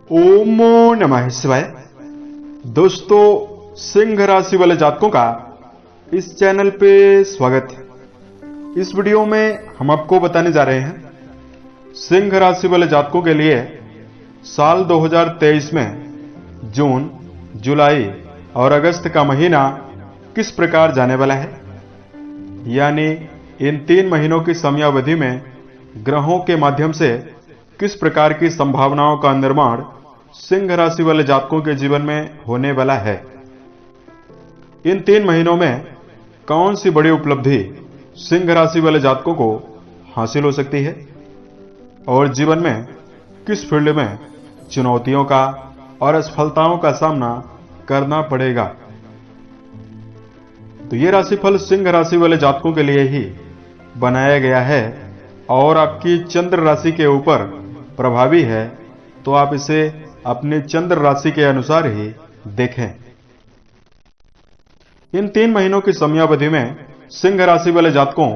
ओम नमः शिवाय। दोस्तों, सिंह राशि वाले जातकों का इस चैनल पे स्वागत है। इस वीडियो में हम आपको बताने जा रहे हैं सिंह राशि वाले जातकों के लिए साल 2023 में जून, जुलाई और अगस्त का महीना किस प्रकार जाने वाला है। यानी इन 3 महीनों की समयावधि में ग्रहों के माध्यम से किस प्रकार की संभावनाओं का निर्माण सिंह राशि वाले जातकों के जीवन में होने वाला है। इन 3 महीनों में कौन सी बड़ी उपलब्धि सिंह राशि वाले जातकों को हासिल हो सकती है और जीवन में किस फील्ड में चुनौतियों का और असफलताओं का सामना करना पड़ेगा। तो ये राशिफल सिंह राशि वाले जातकों के लिए ही बनाया गया है और आपकी चंद्र राशि के ऊपर प्रभावी है, तो आप इसे अपनी चंद्र राशि के अनुसार ही देखें। इन 3 महीनों की समयावधि में सिंह राशि वाले जातकों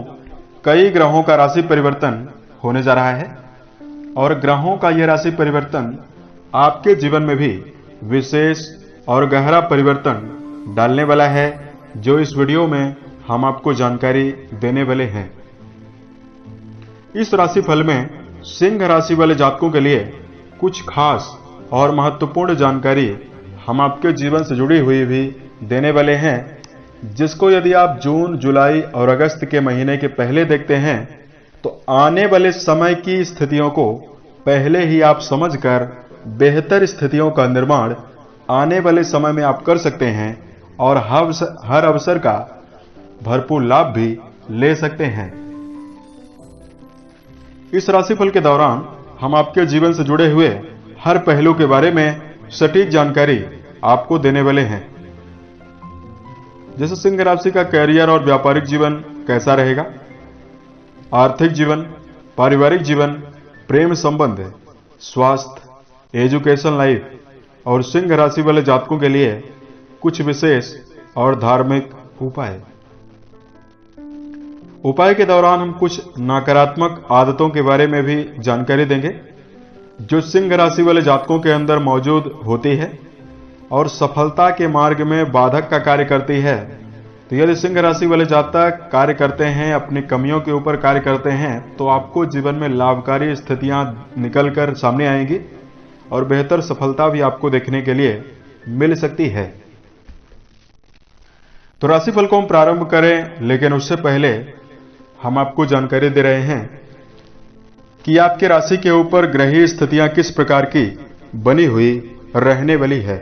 कई ग्रहों का राशि परिवर्तन होने जा रहा है और ग्रहों का यह राशि परिवर्तन आपके जीवन में भी विशेष और गहरा परिवर्तन डालने वाला है, जो इस वीडियो में हम आपको जानकारी देने वाले हैं। इस राशिफल में सिंह राशि वाले जातकों के लिए कुछ खास और महत्वपूर्ण जानकारी हम आपके जीवन से जुड़ी हुई भी देने वाले हैं, जिसको यदि आप जून, जुलाई और अगस्त के महीने के पहले देखते हैं तो आने वाले समय की स्थितियों को पहले ही आप समझकर बेहतर स्थितियों का निर्माण आने वाले समय में आप कर सकते हैं और हर अवसर का भरपूर लाभ भी ले सकते हैं। इस राशिफल के दौरान हम आपके जीवन से जुड़े हुए हर पहलू के बारे में सटीक जानकारी आपको देने वाले हैं। जैसे सिंह राशि का कैरियर और व्यापारिक जीवन कैसा रहेगा, आर्थिक जीवन, पारिवारिक जीवन, प्रेम संबंध, स्वास्थ्य, एजुकेशन लाइफ और सिंह राशि वाले जातकों के लिए कुछ विशेष और धार्मिक उपाय के दौरान हम कुछ नकारात्मक आदतों के बारे में भी जानकारी देंगे जो सिंह राशि वाले जातकों के अंदर मौजूद होती है और सफलता के मार्ग में बाधक का कार्य करती है। तो यदि सिंह राशि वाले जातक कार्य करते हैं, अपनी कमियों के ऊपर कार्य करते हैं, तो आपको जीवन में लाभकारी स्थितियां निकल कर सामने आएंगी और बेहतर सफलता भी आपको देखने के लिए मिल सकती है। तो राशिफल को हम प्रारंभ करें, लेकिन उससे पहले हम आपको जानकारी दे रहे हैं कि आपके राशि के ऊपर ग्रहीय स्थितियां किस प्रकार की बनी हुई रहने वाली है।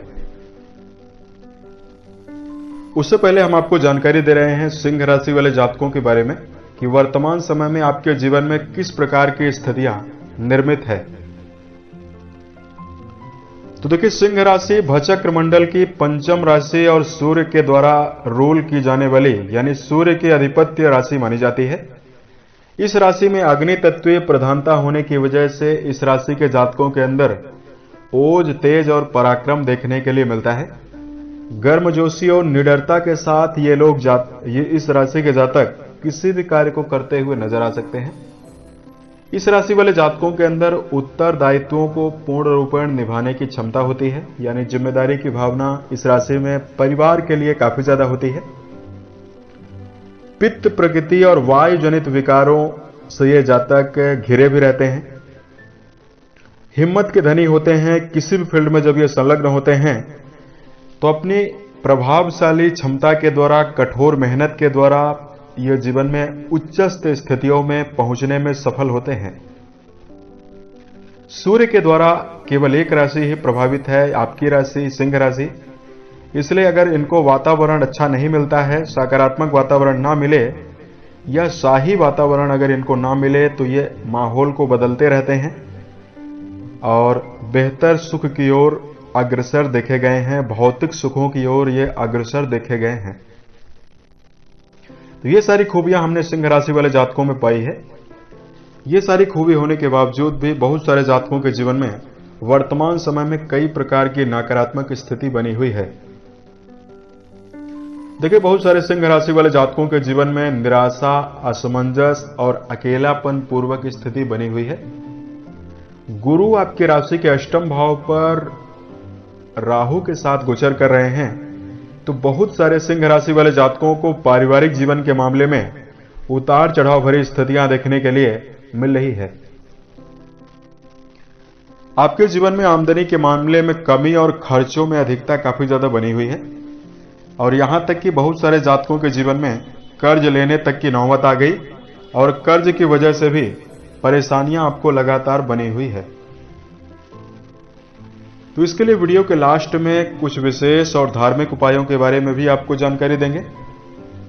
उससे पहले हम आपको जानकारी दे रहे हैं सिंह राशि वाले जातकों के बारे में कि वर्तमान समय में आपके जीवन में किस प्रकार की स्थितियां निर्मित है। तो देखिए, सिंह राशि भचक्र मंडल की पंचम राशि और सूर्य के द्वारा रूल की जाने वाली यानी सूर्य की आधिपत्य राशि मानी जाती है। इस राशि में अग्नि तत्वीय प्रधानता होने की वजह से इस राशि के जातकों के अंदर ओज, तेज और पराक्रम देखने के लिए मिलता है। गर्मजोशी और निडरता के साथ ये इस राशि के जातक किसी भी कार्य को करते हुए नजर आ सकते हैं। इस राशि वाले जातकों के अंदर उत्तरदायित्वों को पूर्ण रूपेण निभाने की क्षमता होती है, यानी जिम्मेदारी की भावना इस राशि में परिवार के लिए काफी ज्यादा होती है। पित्त प्रकृति और वायु जनित विकारों से ये जातक घिरे भी रहते हैं। हिम्मत के धनी होते हैं। किसी भी फील्ड में जब ये संलग्न होते हैं तो अपनी प्रभावशाली क्षमता के द्वारा, कठोर मेहनत के द्वारा ये जीवन में उच्चस्थ स्थितियों में पहुंचने में सफल होते हैं। सूर्य के द्वारा केवल एक राशि ही प्रभावित है, आपकी राशि सिंह राशि। इसलिए अगर इनको वातावरण अच्छा नहीं मिलता है, सकारात्मक वातावरण ना मिले या शाही वातावरण अगर इनको ना मिले, तो ये माहौल को बदलते रहते हैं और बेहतर सुख की ओर अग्रसर देखे गए हैं, भौतिक सुखों की ओर ये अग्रसर देखे गए हैं। तो ये सारी खूबियां हमने सिंह राशि वाले जातकों में पाई है। ये सारी खूबी होने के बावजूद भी बहुत सारे जातकों के जीवन में वर्तमान समय में कई प्रकार की नकारात्मक स्थिति बनी हुई है। देखिए, बहुत सारे सिंह राशि वाले जातकों के जीवन में निराशा, असमंजस और अकेलापन पूर्वक स्थिति बनी हुई है। गुरु आपकी राशि के अष्टम भाव पर राहु के साथ गोचर कर रहे हैं, तो बहुत सारे सिंह राशि वाले जातकों को पारिवारिक जीवन के मामले में उतार चढ़ाव भरी स्थितियां देखने के लिए मिल रही है। आपके जीवन में आमदनी के मामले में कमी और खर्चों में अधिकता काफी ज्यादा बनी हुई है, और यहां तक कि बहुत सारे जातकों के जीवन में कर्ज लेने तक की नौबत आ गई, और कर्ज की वजह से भी परेशानियां आपको लगातार बनी हुई है। तो इसके लिए वीडियो के लास्ट में कुछ विशेष और धार्मिक उपायों के बारे में भी आपको जानकारी देंगे,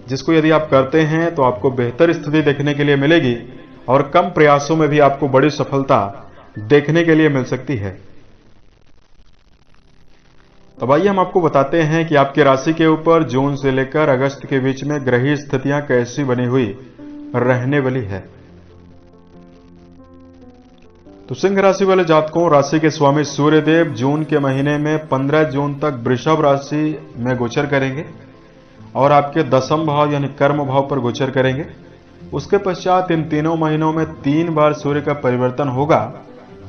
जिसको यदि आप करते हैं तो आपको बेहतर स्थिति देखने के लिए मिलेगी और कम प्रयासों में भी आपको बड़ी सफलता देखने के लिए मिल सकती है। तो आइए हम आपको बताते हैं कि आपकी राशि के ऊपर जून से लेकर अगस्त के बीच में ग्रही स्थितियां कैसी बनी हुई रहने वाली है। तो सिंह राशि वाले जातकों, राशि के स्वामी सूर्यदेव जून के महीने में 15 जून तक वृषभ राशि में गोचर करेंगे और आपके दसम भाव यानी कर्म भाव पर गोचर करेंगे। उसके पश्चात इन तीनों महीनों में 3 बार सूर्य का परिवर्तन होगा।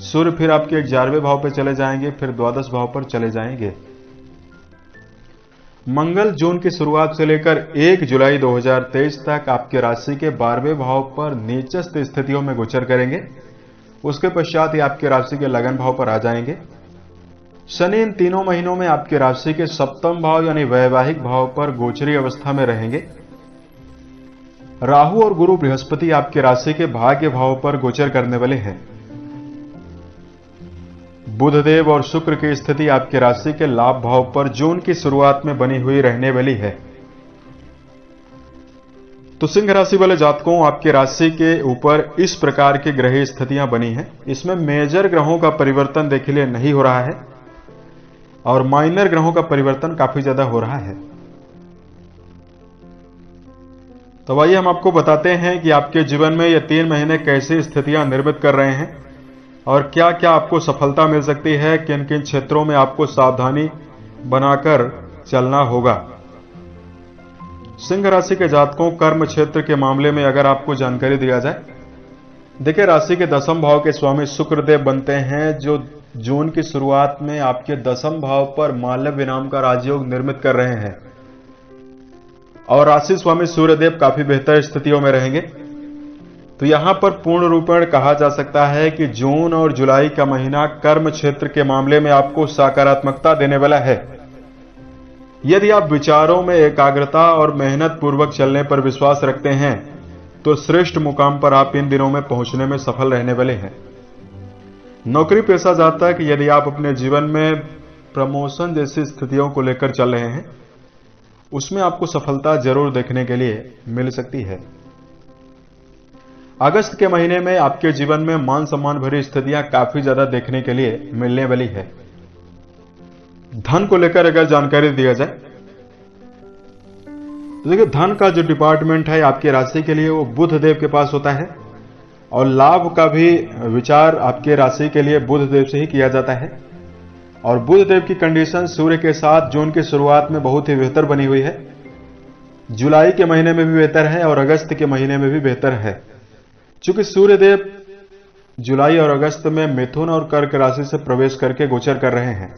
सूर्य फिर आपके 11वें भाव पर चले जाएंगे, फिर द्वादश भाव पर चले जाएंगे। मंगल जून की शुरुआत से लेकर 1 जुलाई 2023 तक आपके राशि के 12वें भाव पर नीचस्थ स्थितियों में गोचर करेंगे। उसके पश्चात ही आपके राशि के लगन भाव पर आ जाएंगे। शनि इन तीनों महीनों में आपके राशि के सप्तम भाव यानी वैवाहिक भाव पर गोचरी अवस्था में रहेंगे। राहु और गुरु बृहस्पति आपके राशि के भाग्य भाव पर गोचर करने वाले हैं। बुधदेव और शुक्र की स्थिति आपके राशि के लाभ भाव पर जून की शुरुआत में बनी हुई रहने वाली है। तो सिंह राशि वाले जातकों, आपकी राशि के ऊपर इस प्रकार की ग्रह स्थितियां बनी हैं। इसमें मेजर ग्रहों का परिवर्तन देखने लिए नहीं हो रहा है और माइनर ग्रहों का परिवर्तन काफी ज्यादा हो रहा है। तो आइए हम आपको बताते हैं कि आपके जीवन में ये 3 महीने कैसी स्थितियां निर्मित कर रहे हैं और क्या क्या आपको सफलता मिल सकती है, किन किन क्षेत्रों में आपको सावधानी बनाकर चलना होगा। सिंह राशि के जातकों, कर्म क्षेत्र के मामले में अगर आपको जानकारी दिया जाए, देखिए राशि के दसम भाव के स्वामी शुक्रदेव बनते हैं, जो जून की शुरुआत में आपके दसम भाव पर मालव्य नाम का राजयोग निर्मित कर रहे हैं और राशि स्वामी सूर्यदेव काफी बेहतर स्थितियों में रहेंगे। तो यहां पर पूर्ण रूपेण कहा जा सकता है कि जून और जुलाई का महीना कर्म क्षेत्र के मामले में आपको सकारात्मकता देने वाला है। यदि आप विचारों में एकाग्रता और मेहनत पूर्वक चलने पर विश्वास रखते हैं तो श्रेष्ठ मुकाम पर आप इन दिनों में पहुंचने में सफल रहने वाले हैं। नौकरी पेशा जातक, यदि आप अपने जीवन में प्रमोशन जैसी स्थितियों को लेकर चल रहे हैं, उसमें आपको सफलता जरूर देखने के लिए मिल सकती है। अगस्त के महीने में आपके जीवन में मान सम्मान भरी स्थितियां काफी ज्यादा देखने के लिए मिलने वाली है। धन को लेकर अगर जानकारी दिया जाए तो देखिए, धन का जो डिपार्टमेंट है आपकी राशि के लिए वो बुध देव के पास होता है और लाभ का भी विचार आपके राशि के लिए बुध देव से ही किया जाता है। और बुध देव की कंडीशन सूर्य के साथ जून की शुरुआत में बहुत ही बेहतर बनी हुई है, जुलाई के महीने में भी बेहतर है और अगस्त के महीने में भी बेहतर है। चूंकि सूर्यदेव जुलाई और अगस्त में मिथुन और कर्क राशि से प्रवेश करके गोचर कर रहे हैं,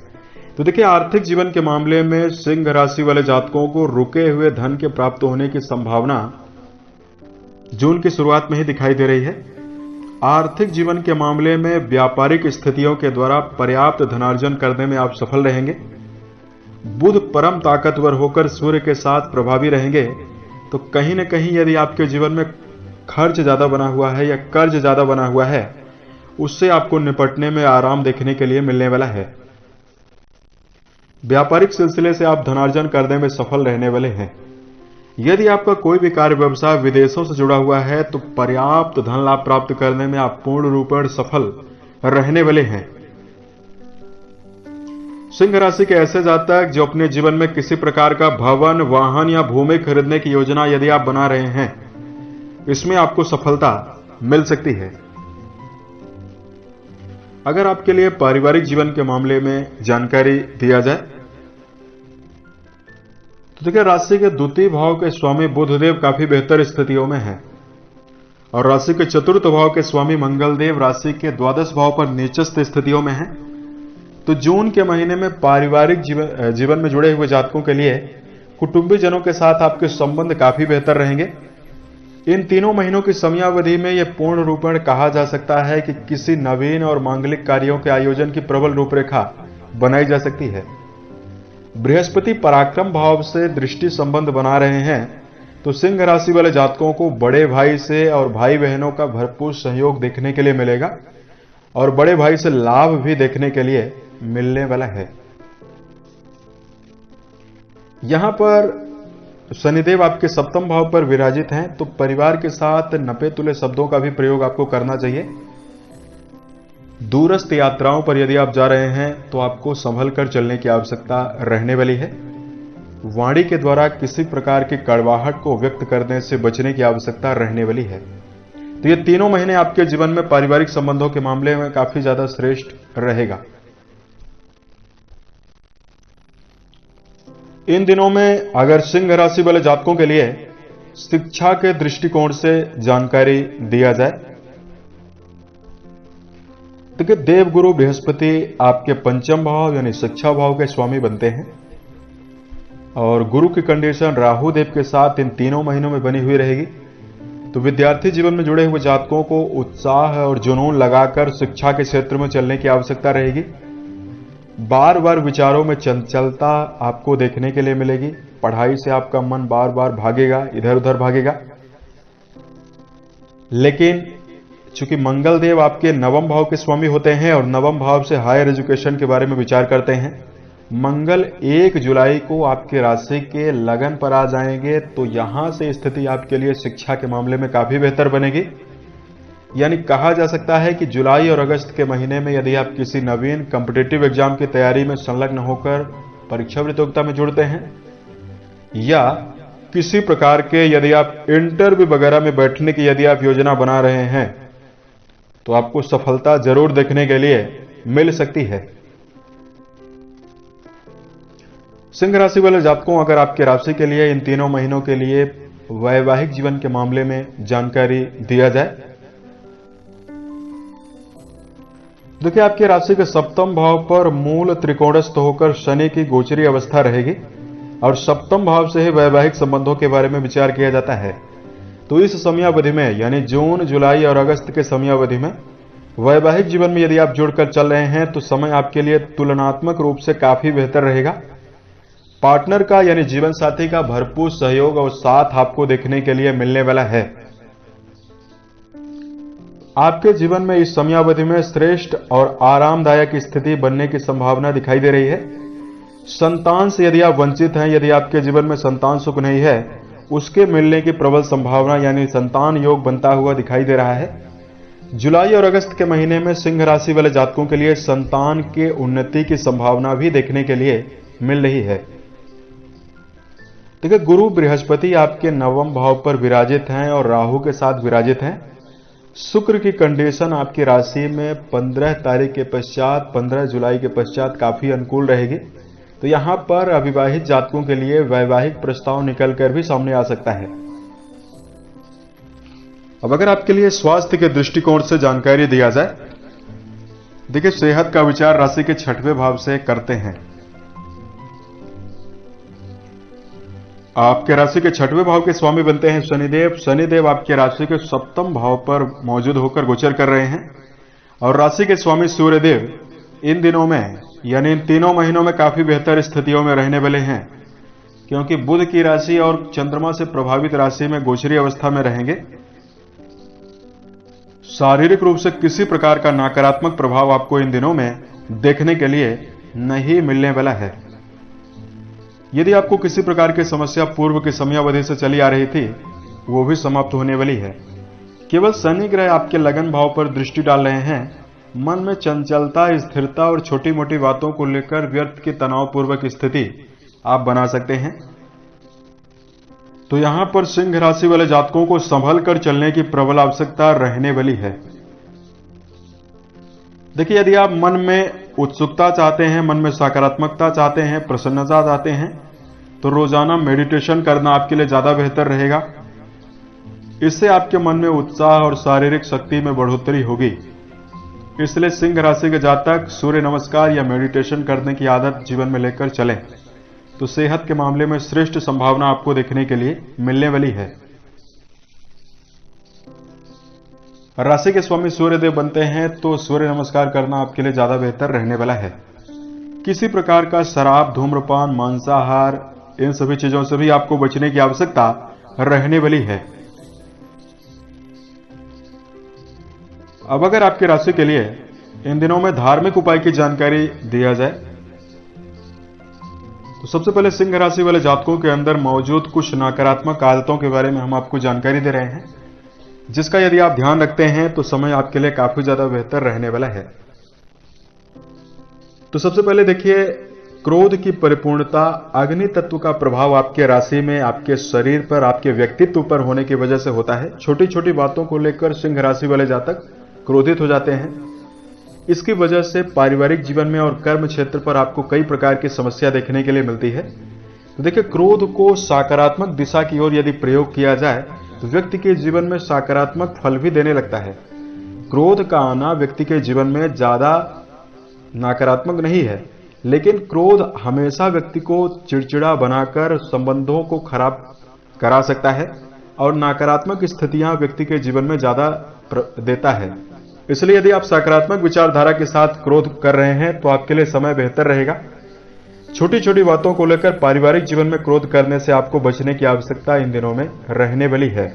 तो देखिए आर्थिक जीवन के मामले में सिंह राशि वाले जातकों को रुके हुए धन के प्राप्त होने की संभावना जून की शुरुआत में ही दिखाई दे रही है। आर्थिक जीवन के मामले में व्यापारिक स्थितियों के द्वारा पर्याप्त धनार्जन करने में आप सफल रहेंगे। बुध परम ताकतवर होकर सूर्य के साथ प्रभावी रहेंगे, तो कहीं न कहीं यदि आपके जीवन में खर्च ज्यादा बना हुआ है या कर्ज ज्यादा बना हुआ है, उससे आपको निपटने में आराम देखने के लिए मिलने वाला है। व्यापारिक सिलसिले से आप धनार्जन करने में सफल रहने वाले हैं। यदि आपका कोई भी कार्य व्यवसाय विदेशों से जुड़ा हुआ है तो पर्याप्त धन लाभ प्राप्त करने में आप पूर्ण रूपेण सफल रहने वाले हैं। सिंह राशि के ऐसे जातक जो अपने जीवन में किसी प्रकार का भवन, वाहन या भूमि खरीदने की योजना यदि आप बना रहे हैं, इसमें आपको सफलता मिल सकती है। अगर आपके लिए पारिवारिक जीवन के मामले में जानकारी दिया जाए तो देखिए राशि के द्वितीय भाव के स्वामी बुधदेव काफी बेहतर स्थितियों में हैं और राशि के चतुर्थ भाव के स्वामी मंगल देव राशि के द्वादश भाव पर नीचस्थ स्थितियों में हैं। तो जून के महीने में पारिवारिक जीवन में जुड़े हुए जातकों के लिए कुटुंबी जनों के साथ आपके संबंध काफी बेहतर रहेंगे। इन तीनों महीनों की समयावधि में यह पूर्ण रूपेण कहा जा सकता है कि किसी नवीन और मांगलिक कार्यों के आयोजन की प्रबल रूपरेखा बनाई जा सकती है। बृहस्पति पराक्रम भाव से दृष्टि संबंध बना रहे हैं, तो सिंह राशि वाले जातकों को बड़े भाई से और भाई बहनों का भरपूर सहयोग देखने के लिए मिलेगा और बड़े भाई से लाभ भी देखने के लिए मिलने वाला है। यहां पर शनिदेव आपके सप्तम भाव पर विराजित हैं, तो परिवार के साथ नपे तुले शब्दों का भी प्रयोग आपको करना चाहिए। दूरस्थ यात्राओं पर यदि आप जा रहे हैं तो आपको संभल कर चलने की आवश्यकता रहने वाली है। वाणी के द्वारा किसी प्रकार की कड़वाहट को व्यक्त करने से बचने की आवश्यकता रहने वाली है। तो ये तीनों महीने आपके जीवन में पारिवारिक संबंधों के मामले में काफी ज्यादा श्रेष्ठ रहेगा। इन दिनों में अगर सिंह राशि वाले जातकों के लिए शिक्षा के दृष्टिकोण से जानकारी दिया जाए, देखिए देवगुरु बृहस्पति आपके पंचम भाव यानी शिक्षा भाव के स्वामी बनते हैं और गुरु की कंडीशन राहु देव के साथ इन तीनों महीनों में बनी हुई रहेगी। तो विद्यार्थी जीवन में जुड़े हुए जातकों को उत्साह और जुनून लगाकर शिक्षा के क्षेत्र में चलने की आवश्यकता रहेगी। बार बार विचारों में चंचलता आपको देखने के लिए मिलेगी। पढ़ाई से आपका मन बार बार भागेगा, इधर उधर भागेगा। लेकिन चूंकि मंगल देव आपके नवम भाव के स्वामी होते हैं और नवम भाव से हायर एजुकेशन के बारे में विचार करते हैं, मंगल 1 जुलाई को आपके राशि के लगन पर आ जाएंगे, तो यहां से स्थिति आपके लिए शिक्षा के मामले में काफी बेहतर बनेगी। यानी कहा जा सकता है कि जुलाई और अगस्त के महीने में यदि आप किसी नवीन कॉम्पिटिटिव एग्जाम की तैयारी में संलग्न होकर परीक्षा प्रतियोगिता में जुड़ते हैं या किसी प्रकार के यदि आप इंटरव्यू वगैरह में बैठने की यदि आप योजना बना रहे हैं, तो आपको सफलता जरूर देखने के लिए मिल सकती है। सिंह राशि वाले जातकों, अगर आपके राशि के लिए इन तीनों महीनों के लिए वैवाहिक जीवन के मामले में जानकारी दिया जाए, देखिए आपके राशि के सप्तम भाव पर मूल त्रिकोणस्थ होकर शनि की गोचरी अवस्था रहेगी और सप्तम भाव से ही वैवाहिक संबंधों के बारे में विचार किया जाता है। तो इस समयावधि में यानी जून, जुलाई और अगस्त के समयावधि में वैवाहिक जीवन में यदि आप जुड़कर चल रहे हैं तो समय आपके लिए तुलनात्मक रूप से काफी बेहतर रहेगा। पार्टनर का यानी जीवन साथी का भरपूर सहयोग और साथ आपको देखने के लिए मिलने वाला है। आपके जीवन में इस समयावधि में श्रेष्ठ और आरामदायक स्थिति बनने की संभावना दिखाई दे रही है। संतान से यदि आप वंचित हैं, यदि आपके जीवन में संतान सुख नहीं है, उसके मिलने की प्रबल संभावना यानी संतान योग बनता हुआ दिखाई दे रहा है। जुलाई और अगस्त के महीने में सिंह राशि वाले जातकों के लिए संतान के उन्नति की संभावना भी देखने के लिए मिल रही है। देखिए गुरु बृहस्पति आपके नवम भाव पर विराजित हैं और राहु के साथ विराजित हैं। शुक्र की कंडीशन आपकी राशि में 15 तारीख के पश्चात 15 जुलाई के पश्चात काफी अनुकूल रहेगी। तो यहां पर अविवाहित जातकों के लिए वैवाहिक प्रस्ताव निकलकर भी सामने आ सकता है। अब अगर आपके लिए स्वास्थ्य के दृष्टिकोण से जानकारी दिया जाए, देखिए सेहत का विचार राशि के 6वें भाव से करते हैं। आपके राशि के 6वें भाव के स्वामी बनते हैं शनिदेव। शनिदेव आपके राशि के 7वें भाव पर मौजूद होकर गोचर कर रहे हैं और राशि के स्वामी सूर्यदेव इन दिनों में यानी इन तीनों महीनों में काफी बेहतर स्थितियों में रहने वाले हैं, क्योंकि बुध की राशि और चंद्रमा से प्रभावित राशि में गोचरी अवस्था में रहेंगे। शारीरिक रूप से किसी प्रकार का नकारात्मक प्रभाव आपको इन दिनों में देखने के लिए नहीं मिलने वाला है। यदि आपको किसी प्रकार की समस्या पूर्व की समयावधि से चली आ रही थी, वो भी समाप्त होने वाली है। केवल शनि ग्रह आपके लगन भाव पर दृष्टि डाल रहे हैं। मन में चंचलता, स्थिरता और छोटी मोटी बातों को लेकर व्यर्थ की तनावपूर्वक स्थिति आप बना सकते हैं। तो यहां पर सिंह राशि वाले जातकों को संभल कर चलने की प्रबल आवश्यकता रहने वाली है। देखिए यदि आप मन में उत्सुकता चाहते हैं, मन में सकारात्मकता चाहते हैं, प्रसन्नता चाहते हैं, तो रोजाना मेडिटेशन करना आपके लिए ज्यादा बेहतर रहेगा। इससे आपके मन में उत्साह और शारीरिक शक्ति में बढ़ोतरी होगी। इसलिए सिंह राशि के जातक सूर्य नमस्कार या मेडिटेशन करने की आदत जीवन में लेकर चलें तो सेहत के मामले में श्रेष्ठ संभावना आपको देखने के लिए मिलने वाली है। राशि के स्वामी सूर्य देव बनते हैं तो सूर्य नमस्कार करना आपके लिए ज्यादा बेहतर रहने वाला है। किसी प्रकार का शराब, धूम्रपान, मांसाहार, इन सभी चीजों से भी आपको बचने की आवश्यकता रहने वाली है। अब अगर आपकी राशि के लिए इन दिनों में धार्मिक उपाय की जानकारी दिया जाए तो सबसे पहले सिंह राशि वाले जातकों के अंदर मौजूद कुछ नकारात्मक आदतों के बारे में हम आपको जानकारी दे रहे हैं, जिसका यदि आप ध्यान रखते हैं तो समय आपके लिए काफी ज्यादा बेहतर रहने वाला है। तो सबसे पहले देखिए, क्रोध की परिपूर्णता, अग्नि तत्व का प्रभाव आपके राशि में, आपके शरीर पर, आपके व्यक्तित्व पर होने की वजह से होता है। छोटी छोटी बातों को लेकर सिंह राशि वाले जातक क्रोधित हो जाते हैं। इसकी वजह से पारिवारिक जीवन में और कर्म क्षेत्र पर आपको कई प्रकार की समस्या देखने के लिए मिलती है। तो देखिए, क्रोध को सकारात्मक दिशा की ओर यदि प्रयोग किया जाए तो व्यक्ति के जीवन में सकारात्मक फल भी देने लगता है। क्रोध का आना व्यक्ति के जीवन में ज्यादा नकारात्मक नहीं है, लेकिन क्रोध हमेशा व्यक्ति को चिड़चिड़ा बनाकर संबंधों को खराब करा सकता है और नकारात्मक स्थितियां व्यक्ति के जीवन में ज्यादा देता है। इसलिए यदि आप सकारात्मक विचारधारा के साथ क्रोध कर रहे हैं तो आपके लिए समय बेहतर रहेगा। छोटी छोटी बातों को लेकर पारिवारिक जीवन में क्रोध करने से आपको बचने की आवश्यकता इन दिनों में रहने वाली है।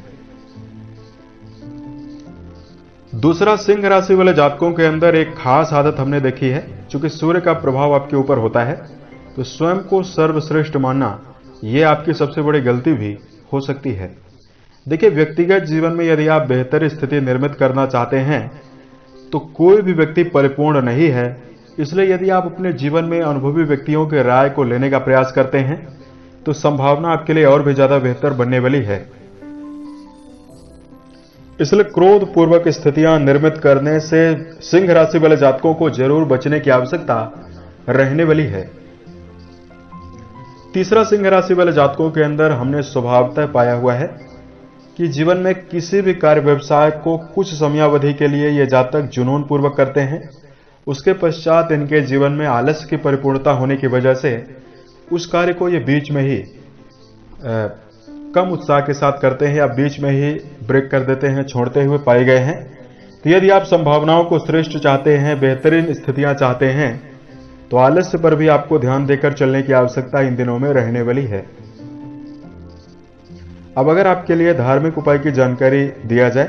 दूसरा, सिंह राशि वाले जातकों के अंदर एक खास आदत हमने देखी है। चूंकि सूर्य का प्रभाव आपके ऊपर होता है तो स्वयं को सर्वश्रेष्ठ मानना यह आपकी सबसे बड़ी गलती भी हो सकती है। देखिए, व्यक्तिगत जीवन में यदि आप बेहतर स्थिति निर्मित करना चाहते हैं तो कोई भी व्यक्ति परिपूर्ण नहीं है। इसलिए यदि आप अपने जीवन में अनुभवी व्यक्तियों के राय को लेने का प्रयास करते हैं तो संभावना आपके लिए और भी ज्यादा बेहतर बनने वाली है। इसलिए क्रोध पूर्वक स्थितियां निर्मित करने से सिंह राशि वाले जातकों को जरूर बचने की आवश्यकता रहने वाली है। तीसरा, सिंह राशि वाले जातकों के अंदर हमने स्वभावतः पाया हुआ है कि जीवन में किसी भी कार्य व्यवसाय को कुछ समयावधि के लिए ये जातक जुनून पूर्वक करते हैं। उसके पश्चात इनके जीवन में आलस्य की परिपूर्णता होने की वजह से उस कार्य को ये बीच में ही कम उत्साह के साथ करते हैं या बीच में ही ब्रेक कर देते हैं, छोड़ते हुए पाए गए हैं। तो यदि आप संभावनाओं को श्रेष्ठ चाहते हैं, बेहतरीन स्थितियां चाहते हैं तो आलस्य पर भी आपको ध्यान देकर चलने की आवश्यकता इन दिनों में रहने वाली है। अब अगर आपके लिए धार्मिक उपाय की जानकारी दिया जाए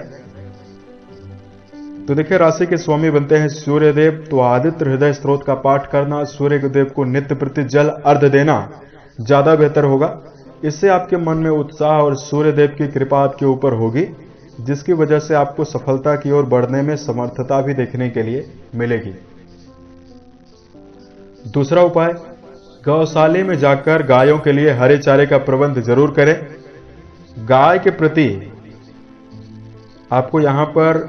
तो देखिए, राशि के स्वामी बनते हैं सूर्य देव तो आदित्य हृदय स्त्रोत का पाठ करना, सूर्य देव को नित्य प्रति जल अर्घ्य देना ज्यादा बेहतर होगा। इससे आपके मन में उत्साह और सूर्य देव की कृपा आपके ऊपर होगी, जिसकी वजह से आपको सफलता की ओर बढ़ने में समर्थता भी देखने के लिए मिलेगी। दूसरा उपाय, गौशाले में जाकर गायों के लिए हरे चारे का प्रबंध जरूर करें। गाय के प्रति आपको यहां पर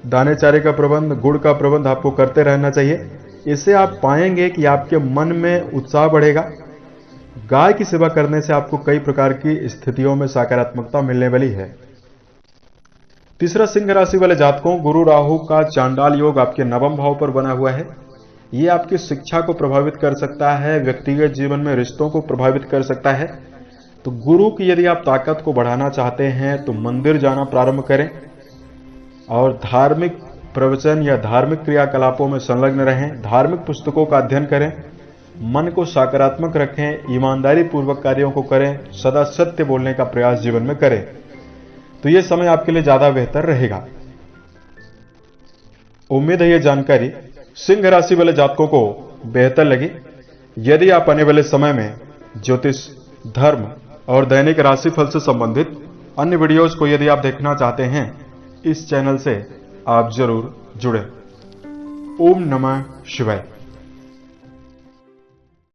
दाने चारे का प्रबंध, गुड़ का प्रबंध आपको करते रहना चाहिए। इससे आप पाएंगे कि आपके मन में उत्साह बढ़ेगा। गाय की सेवा करने से आपको कई प्रकार की स्थितियों में सकारात्मकता मिलने वाली है। तीसरा, सिंह राशि वाले जातकों, गुरु राहु का चांडाल योग आपके नवम भाव पर बना हुआ है। यह आपकी शिक्षा को प्रभावित कर सकता है, व्यक्तिगत जीवन में रिश्तों को प्रभावित कर सकता है। तो गुरु की यदि आप ताकत को बढ़ाना चाहते हैं तो मंदिर जाना प्रारंभ करें और धार्मिक प्रवचन या धार्मिक क्रियाकलापों में संलग्न रहें। धार्मिक पुस्तकों का अध्ययन करें, मन को सकारात्मक रखें, ईमानदारी पूर्वक कार्यों को करें, सदा सत्य बोलने का प्रयास जीवन में करें। तो यह समय आपके लिए ज्यादा बेहतर रहेगा। उम्मीद है यह जानकारी सिंह राशि वाले जातकों को बेहतर लगी। यदि आप आने वाले समय में ज्योतिष, धर्म और दैनिक राशिफल से संबंधित अन्य वीडियोज को यदि आप देखना चाहते हैं, इस चैनल से आप जरूर जुड़ें। ओम नमः शिवाय।